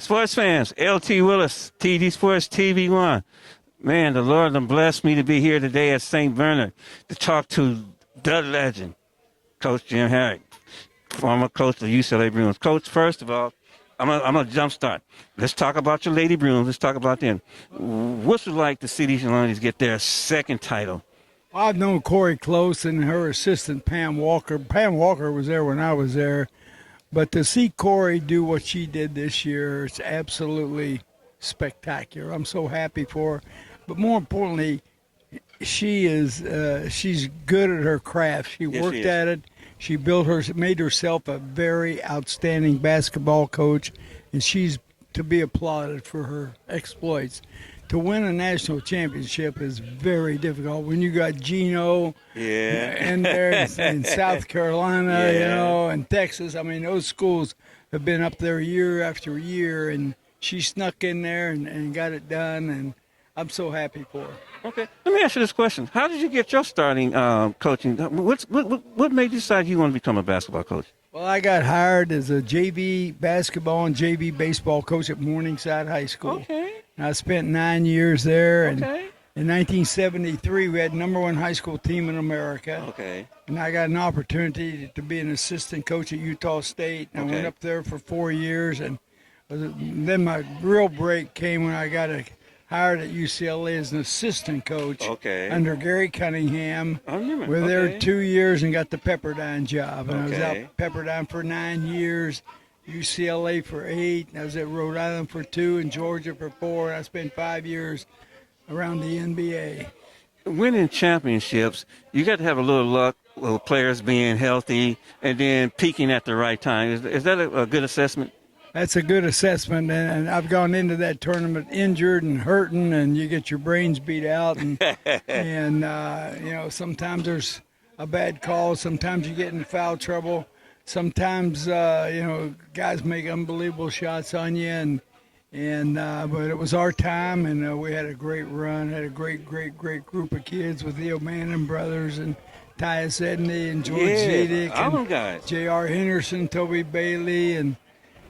Sports fans, LT Willis, TD Sports TV1. Man, the Lord has blessed me to be here today at St. Bernard to talk to the legend, Coach Jim Herrick, former coach of the UCLA Bruins. Coach, first of all, I'm a jumpstart. Let's talk about your Lady Bruins. Let's talk about them. What's it like to see these young ladies get their second title? I've known Corey Close and her assistant, Pam Walker. Pam Walker was there when I was there. But to see Corey do what she did this year, it's absolutely spectacular. I'm so happy for her. But more importantly, she's good at her craft. She worked at it. She made herself a very outstanding basketball coach, and she's to be applauded for her exploits. To win a national championship is very difficult. When you got Gino in there in South Carolina, and Texas. I mean, those schools have been up there year after year, and she snuck in there and got it done, and I'm so happy for her. Okay, let me ask you this question. How did you get your starting coaching? What made you decide you want to become a basketball coach? Well, I got hired as a JV basketball and JV baseball coach at Morningside High School. Okay. And I spent 9 years there. And okay. In 1973, we had #1 high school team in America. Okay. And I got an opportunity to be an assistant coach at Utah State. And I went up there for 4 years. And then my real break came when I got hired at UCLA as an assistant coach under Gary Cunningham. I remember. We were there 2 years and got the Pepperdine job. And I was out at Pepperdine for 9 years, UCLA for 8. And I was at Rhode Island for 2 and Georgia for 4. And I spent 5 years around the NBA. Winning championships, you got to have a little luck with players being healthy and then peaking at the right time. Is that a good assessment? That's a good assessment, and I've gone into that tournament injured and hurting, and you get your brains beat out, and sometimes there's a bad call, sometimes you get in foul trouble, sometimes guys make unbelievable shots on you, but it was our time, and we had a great run, had a great group of kids with the O'Bannon brothers and Tyus Edney and George Zedek and J.R. Henderson, Toby Bailey, and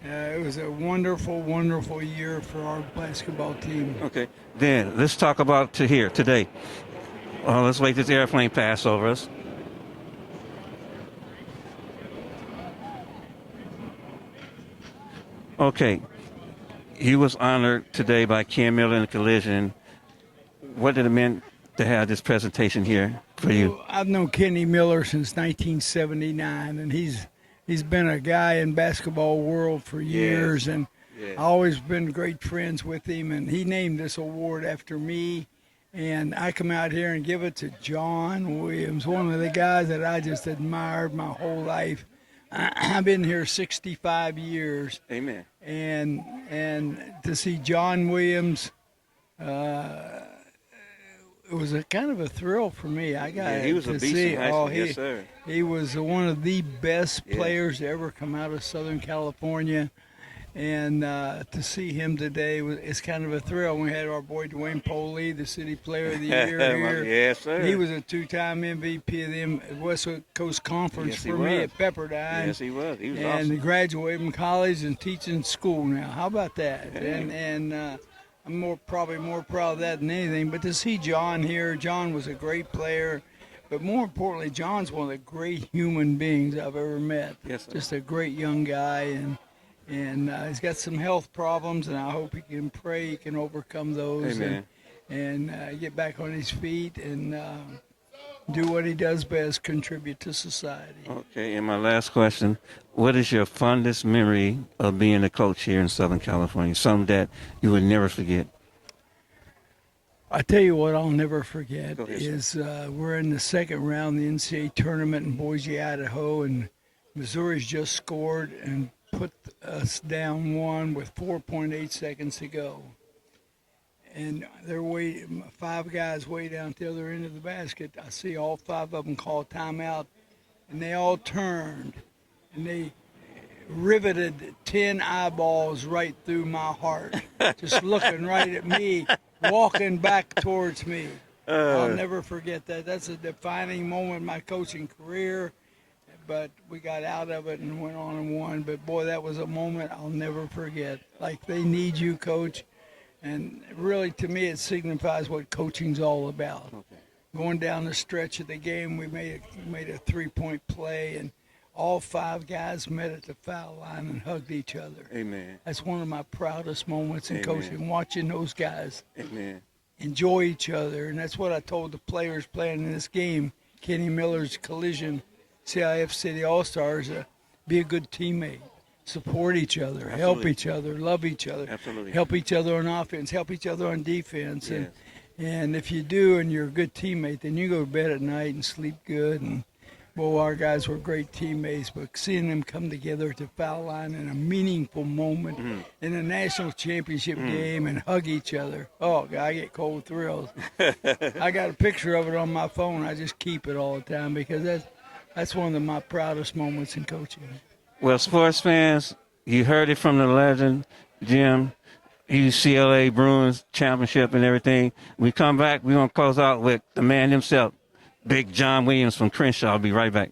it was a wonderful, wonderful year for our basketball team. Okay, then let's talk about today. Let's wait this airplane pass over us. Okay, he was honored today by Ken Miller in a collision. What did it mean to have this presentation here for you? Well, I've known Kenny Miller since 1979, and he's been a guy in basketball world for years, and I've always been great friends with him, and he named this award after me, and I come out here and give it to John Williams, one of the guys that I just admired my whole life. I've been here 65 years. Amen. And to see John Williams, it was a kind of a thrill for me. He was a beast in high school. Yes, sir. He was one of the best players to ever come out of Southern California. And to see him today, it's kind of a thrill. We had our boy Dwayne Poley, the City Player of the Year here. Yes, sir. He was a 2-time MVP of the West Coast Conference for me at Pepperdine. Yes, he was. He was awesome. And graduated from college and teaching school now. How about that? And I'm probably more proud of that than anything. But to see John here, John was a great player. But more importantly, John's one of the great human beings I've ever met. Yes, sir. Just a great young guy. And he's got some health problems, and I hope he can pray he can overcome those. Amen. And get back on his feet and do what he does best, contribute to society. Okay, and my last question, what is your fondest memory of being a coach here in Southern California, something that you would never forget? I tell you what I'll never forget is we're in the second round of the NCAA tournament in Boise, Idaho, and Missouri's just scored and put us down 1 with 4.8 seconds to go. And they're 5 guys way down at the other end of the basket. I see all 5 of them call timeout, and they all turned, and they riveted 10 eyeballs right through my heart, just looking right at me, walking back towards me. I'll never forget that. That's a defining moment in my coaching career. but we got out of it and went on and won. But, boy, that was a moment I'll never forget. Like, they need you, Coach. And really, to me, it signifies what coaching's all about. Okay. Going down the stretch of the game, we made a three-point play, and all 5 guys met at the foul line and hugged each other. Amen. That's one of my proudest moments in Amen. coaching, watching those guys Amen. enjoy each other. And that's what I told the players playing in this game, Kenny Miller's Collision, CIF City All-Stars, be a good teammate. Support each other, Absolutely. help each other, love each other, Absolutely. help each other on offense, help each other on defense. Yes. And if you do and you're a good teammate, then you go to bed at night and sleep good. And, well, our guys were great teammates, but seeing them come together at the foul line in a meaningful moment in a national championship game and hug each other, oh, God, I get cold thrills. I got a picture of it on my phone. I just keep it all the time because that's one of my proudest moments in coaching. Well, sports fans, you heard it from the legend, Jim, UCLA Bruins championship and everything. We come back, we're going to close out with the man himself, Big John Williams from Crenshaw. I'll be right back.